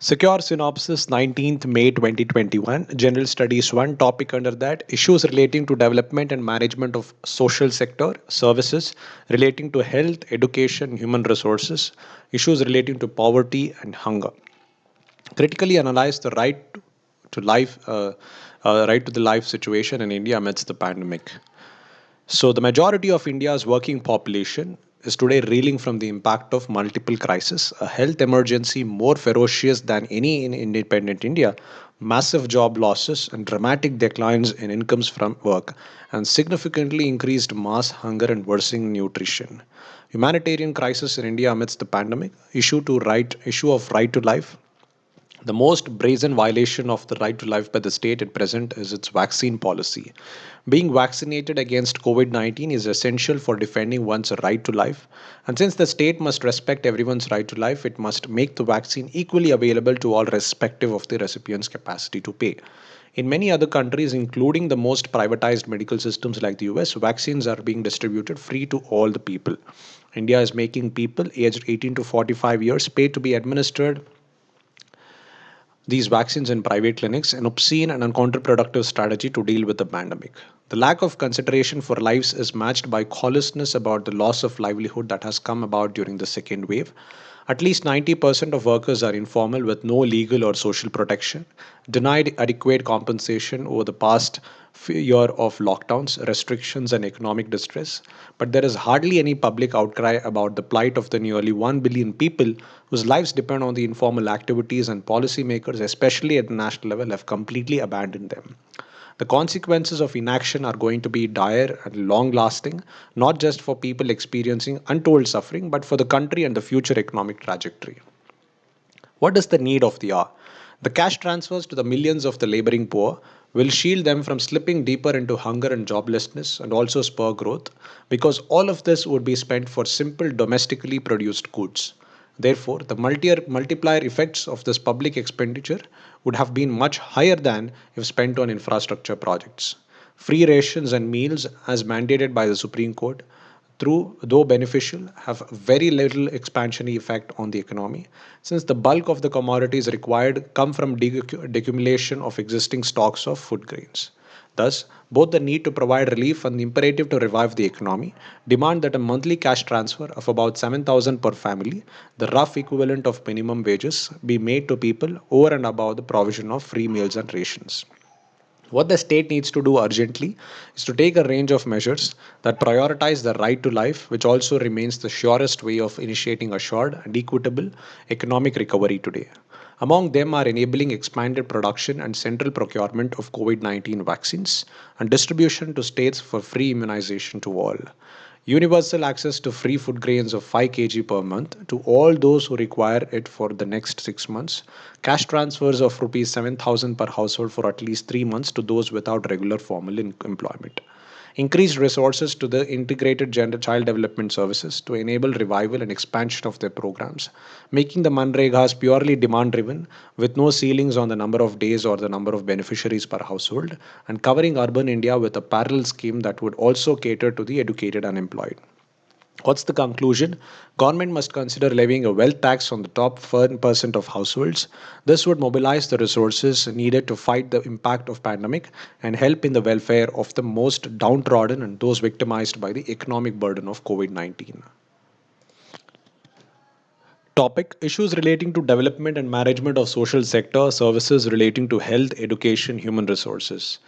Secure Synopsis, 19th May 2021. General Studies 1. Topic under that: Issues relating to development and management of social sector services, relating to health, education, human resources, issues relating to poverty and hunger. Critically analyze the to life, right to the life situation in India amidst the pandemic. So, the majority of India's working population is today reeling from the impact of multiple crises, a health emergency more ferocious than any in independent India, massive job losses and dramatic declines in incomes from work, and significantly increased mass hunger and worsening nutrition. Humanitarian crisis in India amidst the pandemic, issue of right to life, the most brazen violation of the right to life by the state at present is its vaccine policy. Being vaccinated against COVID 19 is essential for defending one's right to life. And since the state must respect everyone's right to life, it must make the vaccine equally available to all, irrespective of the recipient's capacity to pay. In many other countries, including the most privatized medical systems like the US, vaccines are being distributed free to all the people. India is making people aged 18 to 45 years pay to be administered these vaccines in private clinics, an obscene and counterproductive strategy to deal with the pandemic. The lack of consideration for lives is matched by callousness about the loss of livelihood that has come about during the second wave. At least 90% of workers are informal with no legal or social protection, denied adequate compensation over the past year of lockdowns, restrictions, and economic distress. But there is hardly any public outcry about the plight of the nearly 1 billion people whose lives depend on the informal activities, and policymakers, especially at the national level, have completely abandoned them. The consequences of inaction are going to be dire and long lasting, not just for people experiencing untold suffering, but for the country and the future economic trajectory. What is the need of the hour? The cash transfers to the millions of the laboring poor will shield them from slipping deeper into hunger and joblessness and also spur growth, because all of this would be spent for simple domestically produced goods. Therefore, the multiplier effects of this public expenditure would have been much higher than if spent on infrastructure projects. Free rations and meals, as mandated by the Supreme Court, through though beneficial, have very little expansionary effect on the economy, since the bulk of the commodities required come from decumulation of existing stocks of food grains. Thus, both the need to provide relief and the imperative to revive the economy demand that a monthly cash transfer of about 7,000 per family, the rough equivalent of minimum wages, be made to people over and above the provision of free meals and rations. What the state needs to do urgently is to take a range of measures that prioritize the right to life, which also remains the surest way of initiating assured and equitable economic recovery today. Among them are enabling expanded production and central procurement of COVID 19 vaccines and distribution to states for free immunization to all. Universal access to free food grains of 5 kg per month to all those who require it for the next 6 months. Cash transfers of rupees 7,000 per household for at least 3 months to those without regular formal employment. Increased resources to the integrated gender child development services to enable revival and expansion of their programs, making the Manregas purely demand driven with no ceilings on the number of days or the number of beneficiaries per household, and covering urban India with a parallel scheme that would also cater to the educated unemployed. What's the conclusion? Government must consider levying a wealth tax on the top 1% of households. This would mobilize the resources needed to fight the impact of pandemic and help in the welfare of the most downtrodden and those victimized by the economic burden of COVID-19. Topic: Issues relating to development and management of social sector services relating to health, education, human resources.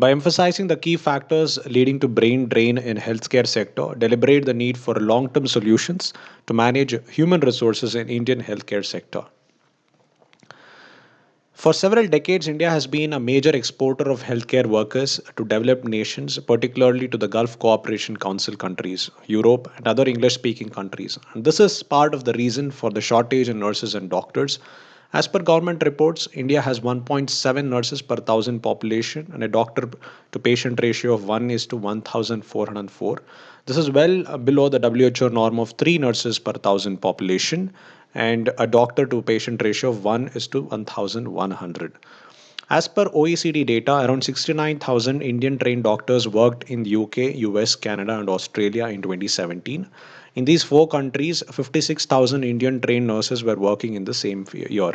By emphasizing the key factors leading to brain drain in healthcare sector, deliberate the need for long-term solutions to manage human resources in Indian healthcare sector. For several decades, India has been a major exporter of healthcare workers to developed nations, particularly to the Gulf Cooperation Council countries, Europe, and other English speaking countries. And this is part of the reason for the shortage in nurses and doctors. As per government reports, India has 1.7 nurses per thousand population and a doctor to patient ratio of 1 is to 1,404. This is well below the WHO norm of 3 nurses per thousand population and a doctor to patient ratio of 1 is to 1,100. As per OECD data, around 69,000 Indian trained doctors worked in the UK, US, Canada, and Australia in 2017. In these four countries, 56,000 Indian trained nurses were working in the same year.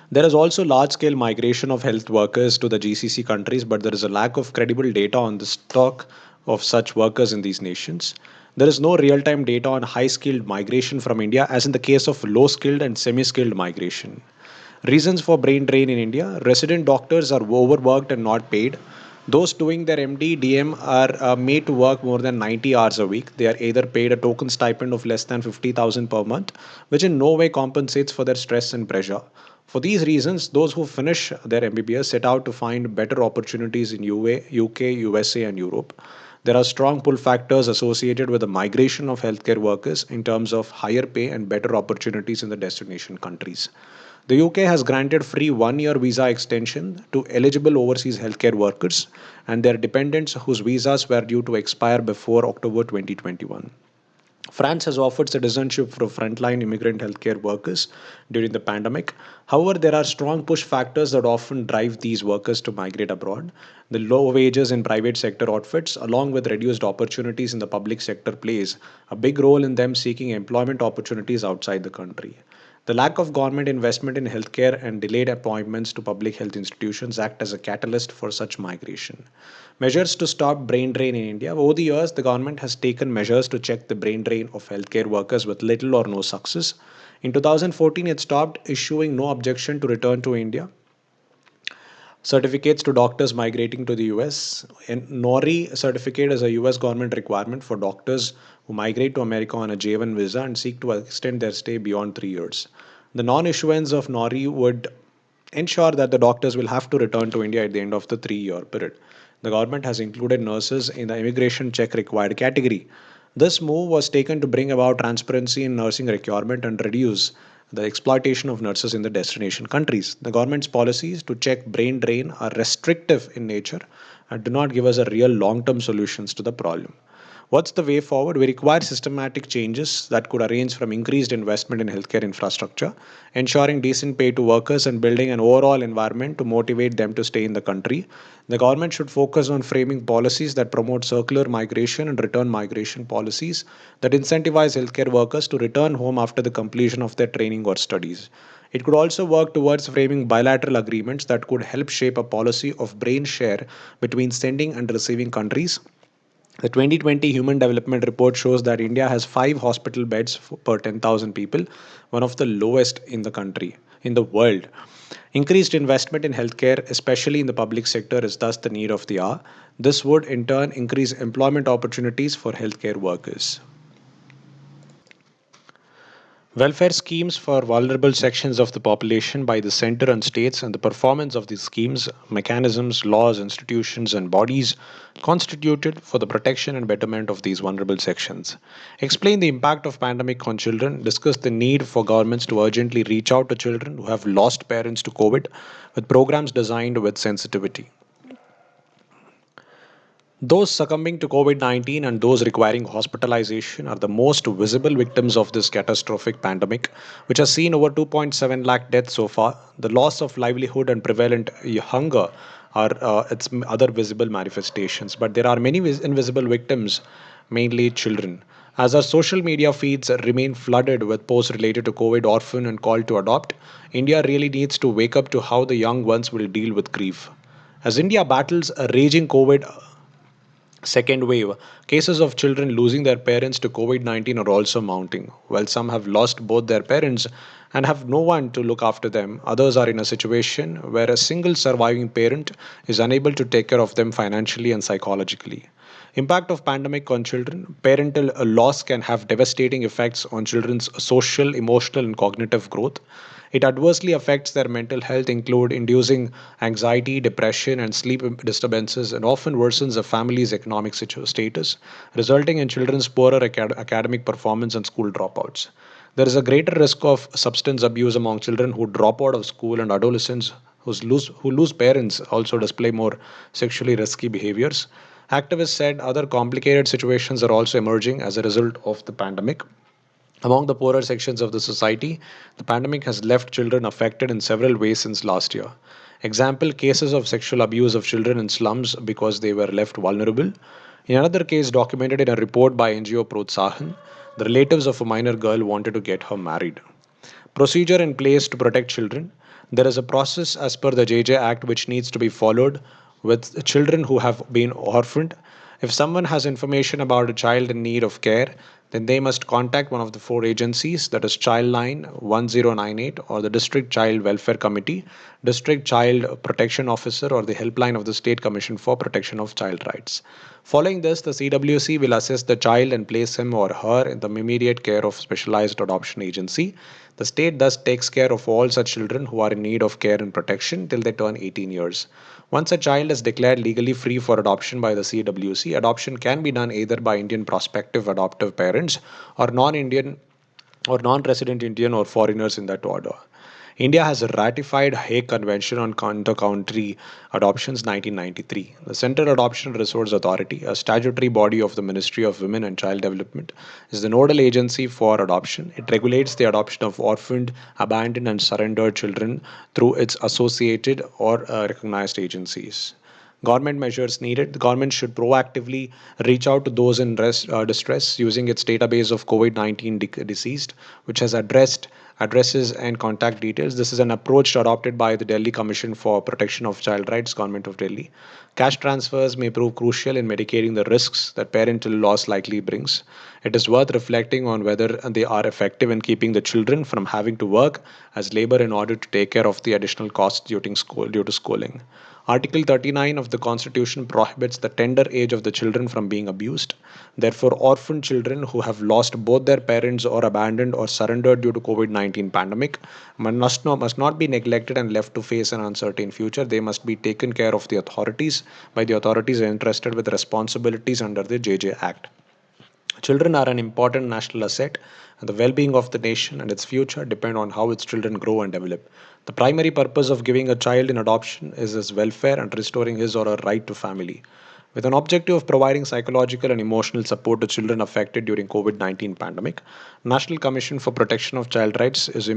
There is also large scale migration of health workers to the GCC countries, but there is a lack of credible data on the stock of such workers in these nations. There is no real time data on high skilled migration from India, as in the case of low skilled and semi skilled migration. Reasons for brain drain in India: resident doctors are overworked and not paid. Those doing their MD, DM are made to work more than 90 hours a week. They are either paid a token stipend of less than 50,000 per month, which in no way compensates for their stress and pressure. For these reasons, those who finish their MBBS set out to find better opportunities in UK, USA, and Europe. There are strong pull factors associated with the migration of healthcare workers in terms of higher pay and better opportunities in the destination countries. The UK has granted free 1 year visa extension to eligible overseas healthcare workers and their dependents whose visas were due to expire before October 2021. France has offered citizenship for frontline immigrant healthcare workers during the pandemic. However, there are strong push factors that often drive these workers to migrate abroad. The low wages in private sector outfits, along with reduced opportunities in the public sector, plays a big role in them seeking employment opportunities outside the country. The lack of government investment in healthcare and delayed appointments to public health institutions act as a catalyst for such migration. Measures to stop brain drain in India. Over the years, the government has taken measures to check the brain drain of healthcare workers with little or no success. In 2014, it stopped issuing no objection to return to India certificates to doctors migrating to the US. And NORI certificate is a US government requirement for doctors who migrate to America on a J1 visa and seek to extend their stay beyond 3 years. The non issuance of NORI would ensure that the doctors will have to return to India at the end of the 3 year period. The government has included nurses in the immigration check required category. This move was taken to bring about transparency in nursing requirement and reduce the exploitation of nurses in the destination countries. The government's policies to check brain drain are restrictive in nature and do not give us a real long term solutions to the problem. What's the way forward? We require systematic changes that could arrange from increased investment in healthcare infrastructure, ensuring decent pay to workers, and building an overall environment to motivate them to stay in the country. The government should focus on framing policies that promote circular migration and return migration policies that incentivize healthcare workers to return home after the completion of their training or studies. It could also work towards framing bilateral agreements that could help shape a policy of brain share between sending and receiving countries. The 2020 Human Development Report shows that India has 5 hospital beds per 10,000 people, one of the lowest in the country, in the world. Increased investment in healthcare, especially in the public sector, is thus the need of the hour. This would in turn increase employment opportunities for healthcare workers. Welfare schemes for vulnerable sections of the population by the center and states, and the performance of these schemes, mechanisms, laws, institutions, and bodies constituted for the protection and betterment of these vulnerable sections. Explain the impact of pandemic on children. Discuss the need for governments to urgently reach out to children who have lost parents to COVID with programs designed with sensitivity. Those succumbing to COVID 19 and those requiring hospitalization are the most visible victims of this catastrophic pandemic, which has seen over 2.7 lakh deaths so far. The loss of livelihood and prevalent hunger are its other visible manifestations, but there are many invisible victims, mainly children. As our social media feeds remain flooded with posts related to COVID, orphan, and call to adopt, India really needs to wake up to how the young ones will deal with grief. As India battles a raging COVID second wave, cases of children losing their parents to COVID 19 are also mounting. While some have lost both their parents and have no one to look after them, others are in a situation where a single surviving parent is unable to take care of them financially and psychologically. Impact of pandemic on children. Parental loss can have devastating effects on children's social, emotional, and cognitive growth. It adversely affects their mental health, include inducing anxiety, depression, and sleep disturbances, and often worsens a family's economic status, resulting in children's poorer academic performance and school dropouts. There is a greater risk of substance abuse among children who drop out of school, and adolescents who lose parents also display more sexually risky behaviors. Activists said other complicated situations are also emerging as a result of the pandemic. Among the poorer sections of the society, the pandemic has left children affected in several ways since last year. Example: cases of sexual abuse of children in slums because they were left vulnerable. In another case documented in a report by NGO Protsahan, the relatives of a minor girl wanted to get her married. Procedure in place to protect children. There is a process as per the JJ Act which needs to be followed with children who have been orphaned. If someone has information about a child in need of care, then they must contact one of the four agencies, that is Childline 1098 or the District Child Welfare Committee, District Child Protection Officer, or the helpline of the State Commission for Protection of Child Rights. Following this, the CWC will assess the child and place him or her in the immediate care of specialized adoption agency. The state thus takes care of all such children who are in need of care and protection till they turn 18 years. Once a child is declared legally free for adoption by the CWC, adoption can be done either by Indian prospective adoptive parents or non-Indian or non-resident Indian or foreigners in that order. India has ratified Hague Convention on Inter-Country Adoptions 1993. The Central Adoption Resource Authority, a statutory body of the Ministry of Women and Child Development, is the nodal agency for adoption. It regulates the adoption of orphaned, abandoned, and surrendered children through its associated or recognized agencies. Government measures needed. The government should proactively reach out to those in distress using its database of COVID 19 deceased, which has addressed addresses and contact details. This is an approach adopted by the Delhi Commission for Protection of Child Rights, Government of Delhi. Cash transfers may prove crucial in mitigating the risks that parental loss likely brings. It is worth reflecting on whether they are effective in keeping the children from having to work as labor in order to take care of the additional costs due to schooling. Article 39 of the Constitution prohibits the tender age of the children from being abused. Therefore, orphan children who have lost both their parents or abandoned or surrendered due to COVID-19 pandemic must not be neglected and left to face an uncertain future. They must be taken care of by the authorities entrusted with responsibilities under the JJ Act. Children are an important national asset, and the well being of the nation and its future depend on how its children grow and develop. The primary purpose of giving a child in adoption is his welfare and restoring his or her right to family. With an objective of providing psychological and emotional support to children affected during COVID-19 pandemic, National Commission for Protection of Child Rights is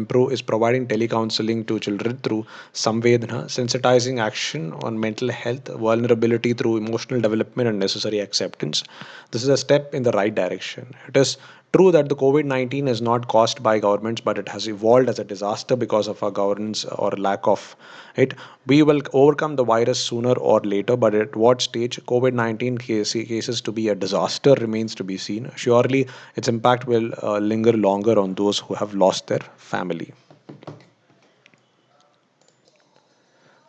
providing telecounseling to children through Samvedna, sensitizing action on mental health, vulnerability through emotional development and necessary acceptance. This is a step in the right direction. It is true that the COVID 19 is not caused by governments, but it has evolved as a disaster because of our governance or lack of it. We will overcome the virus sooner or later, but at what stage COVID 19 cases to be a disaster remains to be seen. Surely its impact will linger longer on those who have lost their family.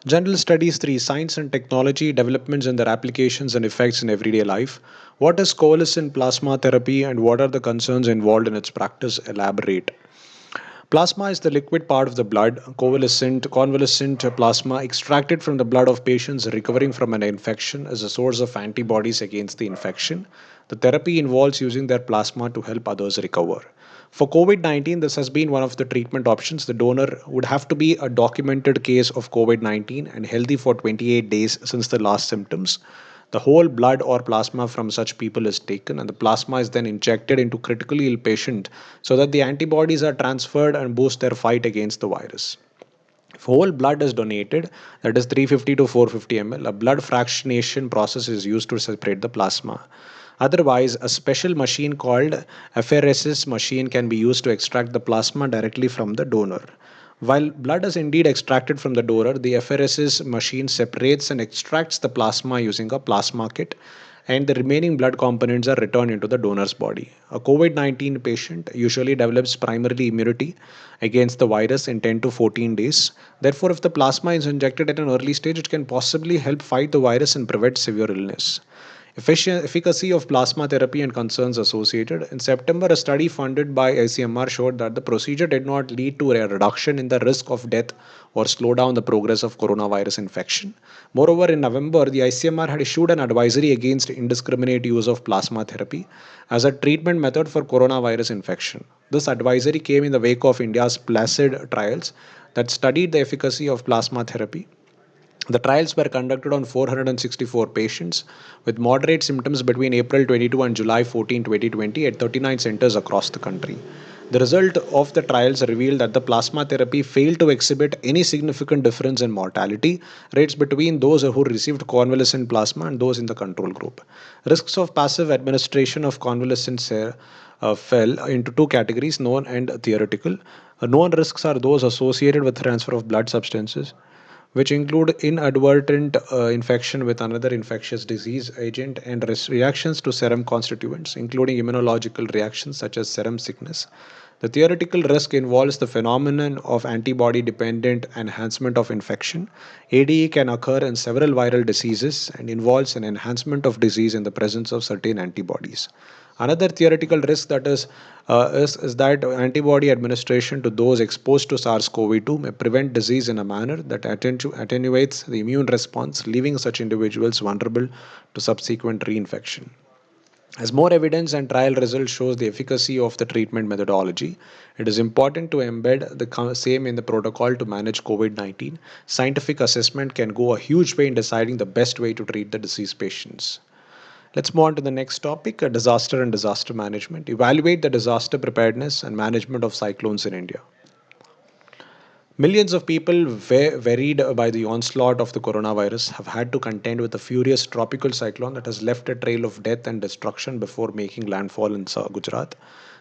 General Studies 3, Science and Technology, Developments and their Applications and Effects in Everyday Life. What is coalescent plasma therapy and what are the concerns involved in its practice? Elaborate. Plasma is the liquid part of the blood. Convalescent plasma extracted from the blood of patients recovering from an infection is a source of antibodies against the infection. The therapy involves using their plasma to help others recover. For COVID 19, this has been one of the treatment options. The donor would have to be a documented case of COVID 19 and healthy for 28 days since the last symptoms. The whole blood or plasma from such people is taken, and the plasma is then injected into critically ill patient so that the antibodies are transferred and boost their fight against the virus. If whole blood is donated, that is 350 to 450 ml, a blood fractionation process is used to separate the plasma. Otherwise, a special machine called apheresis machine can be used to extract the plasma directly from the donor. While blood is indeed extracted from the donor, the apheresis machine separates and extracts the plasma using a plasma kit, and the remaining blood components are returned into the donor's body. A COVID 19 patient usually develops primarily immunity against the virus in 10 to 14 days. Therefore, if the plasma is injected at an early stage, it can possibly help fight the virus and prevent severe illness. Efficacy of plasma therapy and concerns associated. In September, a study funded by ICMR showed that the procedure did not lead to a reduction in the risk of death or slow down the progress of coronavirus infection. Moreover, in November, the ICMR had issued an advisory against indiscriminate use of plasma therapy as a treatment method for coronavirus infection. This advisory came in the wake of India's PLACID trials that studied the efficacy of plasma therapy. The trials were conducted on 464 patients with moderate symptoms between April 22 and July 14, 2020 at 39 centers across the country. The result of the trials revealed that the plasma therapy failed to exhibit any significant difference in mortality rates between those who received convalescent plasma and those in the control group. Risks of passive administration of convalescent fell into two categories, known and theoretical. Known risks are those associated with transfer of blood substances, which include inadvertent infection with another infectious disease agent and reactions to serum constituents, including immunological reactions such as serum sickness. The theoretical risk involves the phenomenon of antibody dependent enhancement of infection. ADE can occur in several viral diseases and involves an enhancement of disease in the presence of certain antibodies. Another theoretical risk is that antibody administration to those exposed to SARS-CoV-2 may prevent disease in a manner that attenuates the immune response, leaving such individuals vulnerable to subsequent reinfection. As more evidence and trial results shows the efficacy of the treatment methodology, it is important to embed the same in the protocol to manage COVID-19. Scientific assessment can go a huge way in deciding the best way to treat the disease patients. Let's move on to the next topic, disaster and disaster management. Evaluate the disaster preparedness and management of cyclones in India. Millions of people, worried by the onslaught of the coronavirus, have had to contend with a furious tropical cyclone that has left a trail of death and destruction before making landfall in Gujarat.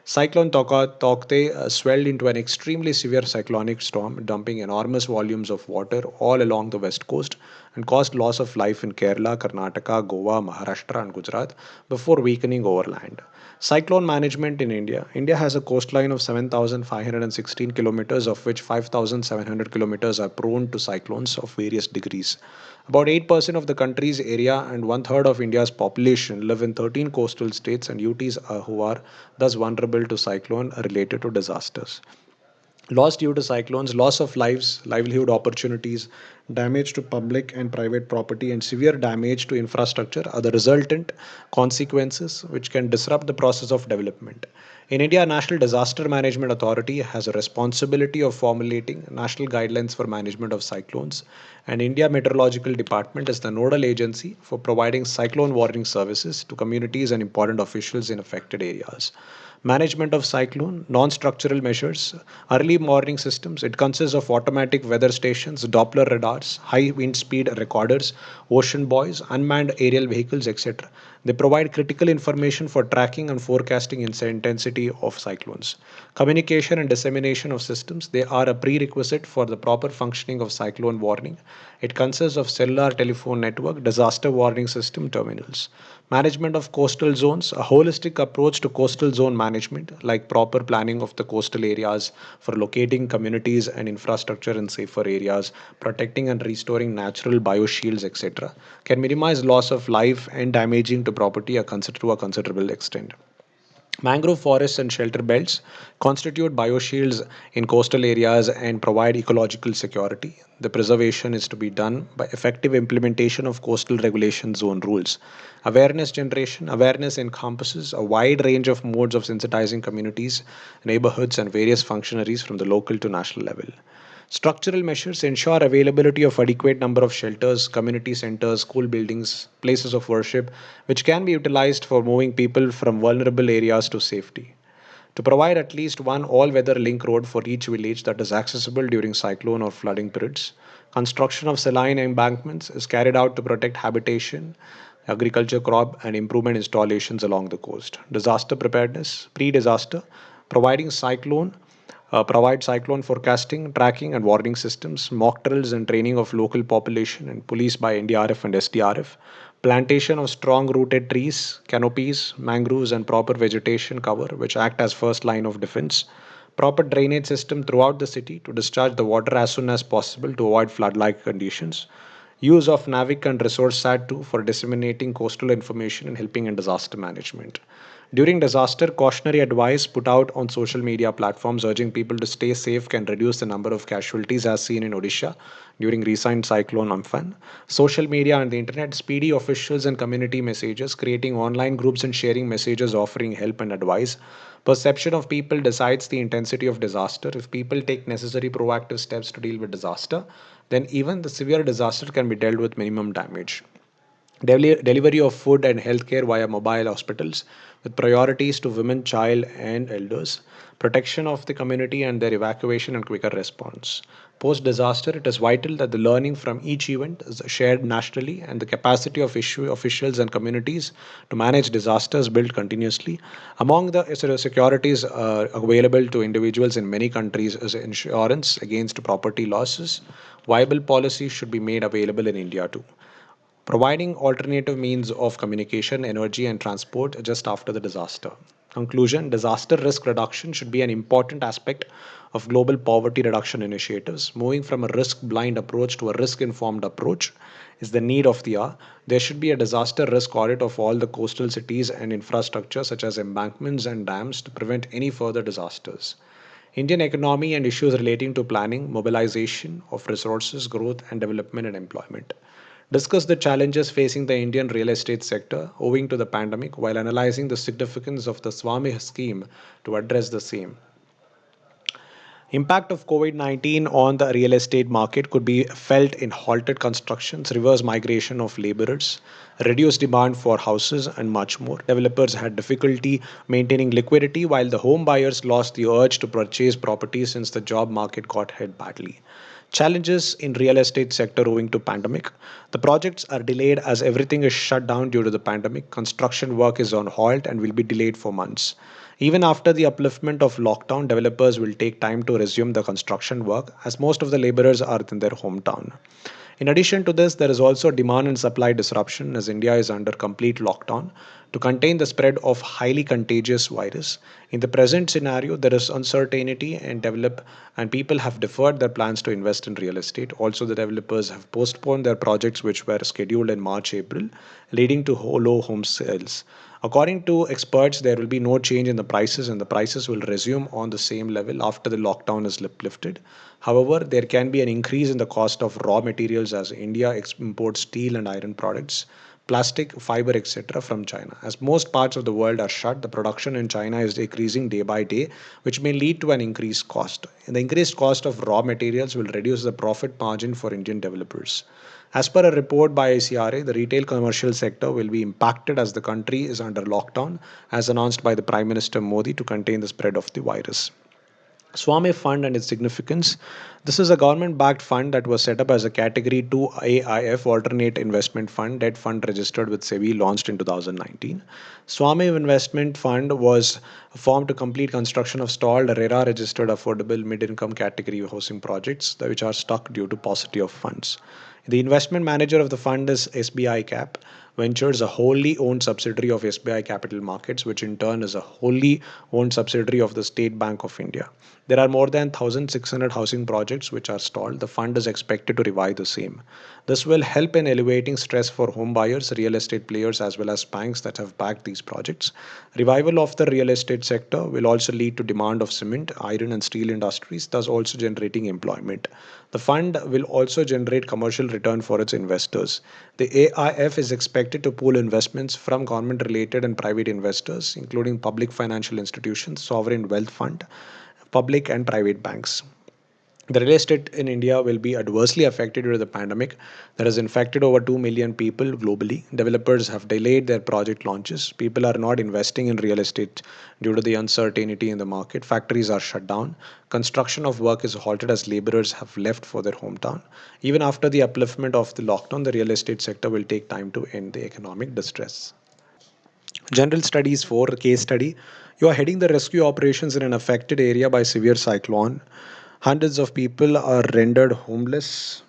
Cyclone Tokte swelled into an extremely severe cyclonic storm, dumping enormous volumes of water all along the west coast and caused loss of life in Kerala, Karnataka, Goa, Maharashtra, and Gujarat before weakening overland. Cyclone management in India. India has a coastline of 7,516 kilometers, of which 5,700 kilometers are prone to cyclones of various degrees. About 8% of the country's area and one third of India's population live in 13 coastal states and UTs who are thus vulnerable to cyclone related to disasters. Loss due to cyclones, loss of lives, livelihood opportunities, damage to public and private property, and severe damage to infrastructure are the resultant consequences which can disrupt the process of development. In India, National Disaster Management Authority has a responsibility of formulating national guidelines for management of cyclones, and India Meteorological Department is the nodal agency for providing cyclone warning services to communities and important officials in affected areas. Management of cyclone, non-structural measures, early warning systems. It consists of automatic weather stations, Doppler radars, high wind speed recorders, ocean buoys, unmanned aerial vehicles, etc. They provide critical information for tracking and forecasting intensity of cyclones. Communication and dissemination of systems. They are a prerequisite for the proper functioning of cyclone warning. It consists of cellular telephone network, disaster warning system terminals. Management of coastal zones, a holistic approach to coastal zone management, like proper planning of the coastal areas for locating communities and infrastructure in safer areas, protecting and restoring natural bioshields, etc., can minimize loss of life and damaging to property to a considerable extent. Mangrove forests and shelter belts constitute bioshields in coastal areas and provide ecological security. The preservation is to be done by effective implementation of coastal regulation zone rules. Awareness encompasses a wide range of modes of sensitizing communities, neighborhoods, and various functionaries from the local to national level. Structural measures ensure availability of adequate number of shelters, community centers, school buildings, places of worship, which can be utilized for moving people from vulnerable areas to safety. To provide at least one all-weather link road for each village that is accessible during cyclone or flooding periods. Construction of saline embankments is carried out to protect habitation, agriculture crop, and improvement installations along the coast. Disaster preparedness, pre-disaster, providing cyclone provide cyclone forecasting, tracking, and warning systems, mock drills and training of local population and police by NDRF and SDRF, plantation of strong rooted trees, canopies, mangroves, and proper vegetation cover, which act as first line of defense, proper drainage system throughout the city to discharge the water as soon as possible to avoid flood like conditions, use of NAVIC and ResourceSat 2 for disseminating coastal information and helping in disaster management. During disaster, cautionary advice put out on social media platforms urging people to stay safe can reduce the number of casualties as seen in Odisha during recent cyclone Amphan. Social media and the internet speedy officials and community messages, creating online groups and sharing messages offering help and advice. Perception of people decides the intensity of disaster. If people take necessary proactive steps to deal with disaster, then even the severe disaster can be dealt with minimum damage. Delivery of food and healthcare via mobile hospitals with priorities to women, child, and elders, protection of the community and their evacuation and quicker response. Post disaster, it is vital that the learning from each event is shared nationally and the capacity of issue officials and communities to manage disasters built continuously. Among the securities available to individuals in many countries is insurance against property losses. Viable policies should be made available in India too, providing alternative means of communication, energy, and transport just after the disaster. Conclusion: disaster risk reduction should be an important aspect of global poverty reduction initiatives. Moving from a risk blind approach to a risk informed approach is the need of the hour. There should be a disaster risk audit of all the coastal cities and infrastructure, such as embankments and dams, to prevent any further disasters. Indian economy and issues relating to planning, mobilization of resources, growth and development and employment. Discuss the challenges facing the Indian real estate sector owing to the pandemic while analyzing the significance of the Swami scheme to address the same. Impact of COVID-19 on the real estate market could be felt in halted constructions, reverse migration of laborers, reduced demand for houses, and much more. Developers had difficulty maintaining liquidity, while the home buyers lost the urge to purchase properties since the job market got hit badly. Challenges in real estate sector owing to pandemic. The projects are delayed as everything is shut down due to the pandemic. Construction work is on halt and will be delayed for months. Even after the upliftment of lockdown, developers will take time to resume the construction work as most of the laborers are in their hometown. In addition to this, there is also demand and supply disruption as India is under complete lockdown to contain the spread of highly contagious virus. In the present scenario, there is uncertainty and people have deferred their plans to invest in real estate. Also, the developers have postponed their projects which were scheduled in March, April, leading to low home sales. According to experts, there will be no change in the prices and the prices will resume on the same level after the lockdown is lifted. However, there can be an increase in the cost of raw materials as India imports steel and iron products, plastic, fiber, etc. from China. As most parts of the world are shut, the production in China is decreasing day by day, which may lead to an increased cost. And the increased cost of raw materials will reduce the profit margin for Indian developers. As per a report by ICRA, the retail commercial sector will be impacted as the country is under lockdown, as announced by the Prime Minister Modi to contain the spread of the virus. Swami Fund and its significance. This is a government backed fund that was set up as a Category 2 AIF alternate investment fund, debt fund registered with SEBI, launched in 2019. Swami Investment Fund was formed to complete construction of stalled RERA registered affordable mid income category housing projects which are stuck due to paucity of funds. The investment manager of the fund is SBI Cap Ventures, a wholly owned subsidiary of SBI Capital Markets, which in turn is a wholly owned subsidiary of the State Bank of India. There are more than 1,600 housing projects which are stalled. The fund is expected to revive the same. This will help in alleviating stress for home buyers, real estate players, as well as banks that have backed these projects. Revival of the real estate sector will also lead to demand of cement, iron, and steel industries, thus also generating employment. The fund will also generate commercial return for its investors. The AIF is expected to pool investments from government related and private investors, including public financial institutions, sovereign wealth fund, public and private banks. The real estate in India will be adversely affected due to the pandemic that has infected over 2 million people globally. Developers have delayed their project launches. People are not investing in real estate due to the uncertainty in the market. Factories are shut down. Construction of work is halted as laborers have left for their hometown. Even after the upliftment of the lockdown, the real estate sector will take time to end the economic distress. General studies for case study. You are heading the rescue operations in an affected area by severe cyclone. Hundreds of people are rendered homeless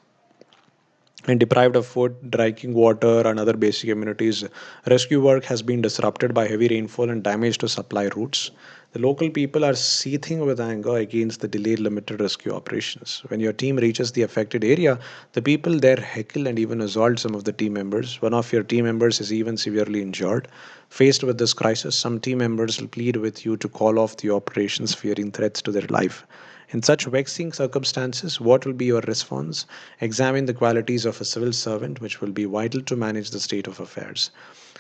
and deprived of food, drinking water, and other basic amenities. Rescue work has been disrupted by heavy rainfall and damage to supply routes. The local people are seething with anger against the delayed limited rescue operations. When your team reaches the affected area, the people there heckle and even assault some of the team members. One of your team members is even severely injured. Faced with this crisis, some team members will plead with you to call off the operations, fearing threats to their life. In such vexing circumstances, what will be your response? Examine the qualities of a civil servant, which will be vital to manage the state of affairs.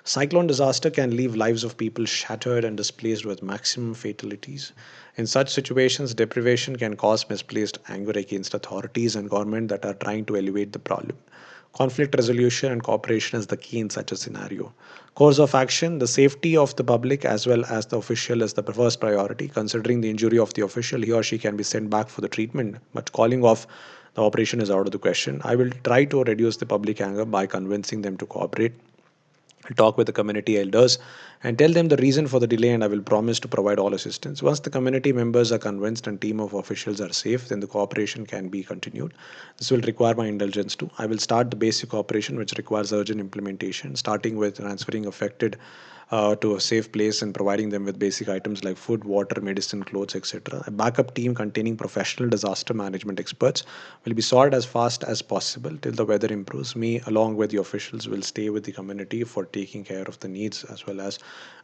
Cyclone disaster can leave lives of people shattered and displaced with maximum fatalities. In such situations, deprivation can cause misplaced anger against authorities and government that are trying to elevate the problem. Conflict resolution and cooperation is the key in such a scenario. Course of action: the safety of the public as well as the official is the first priority. Considering the injury of the official, he or she can be sent back for the treatment, but calling off the operation is out of the question. I will try to reduce the public anger by convincing them to cooperate. I'll talk with the community elders and tell them the reason for the delay, and I will promise to provide all assistance. Once the community members are convinced and team of officials are safe, then the cooperation can be continued. This will require my indulgence too. I will start the basic cooperation, which requires urgent implementation, starting with transferring affected to a safe place and providing them with basic items like food, water, medicine, clothes, etc. A backup team containing professional disaster management experts will be sought as fast as possible till the weather improves. Me, along with the officials, will stay with the community for taking care of the needs as well as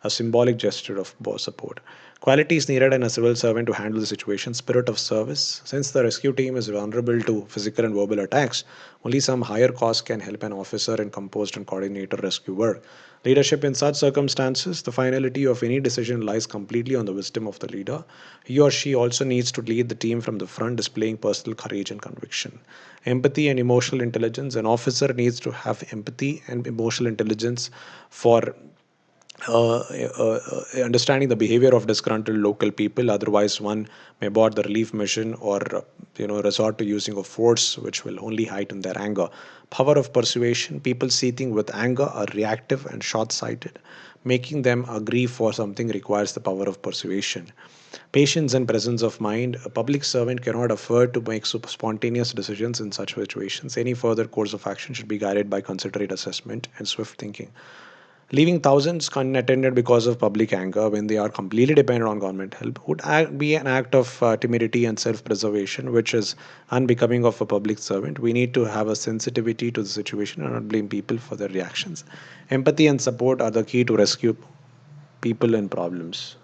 a symbolic gesture of both support. Quality is needed in a civil servant to handle the situation. Spirit of service. Since the rescue team is vulnerable to physical and verbal attacks, only some higher cost can help an officer in composed and coordinated rescue work. Leadership: in such circumstances, the finality of any decision lies completely on the wisdom of the leader. He or she also needs to lead the team from the front, displaying personal courage and conviction. Empathy and emotional intelligence. An officer needs to have empathy and emotional intelligence for understanding the behavior of disgruntled local people. Otherwise, one may board the relief mission or resort to using of force, which will only heighten their anger. Power of persuasion: people seething with anger are reactive and short-sighted. Making them agree for something requires the power of persuasion. Patience and presence of mind: a public servant cannot afford to make spontaneous decisions in such situations. Any further course of action should be guided by considerate assessment and swift thinking. Leaving thousands unattended because of public anger when they are completely dependent on government help would be an act of timidity and self preservation, which is unbecoming of a public servant. We need to have a sensitivity to the situation and not blame people for their reactions. Empathy and support are the key to rescue people in problems.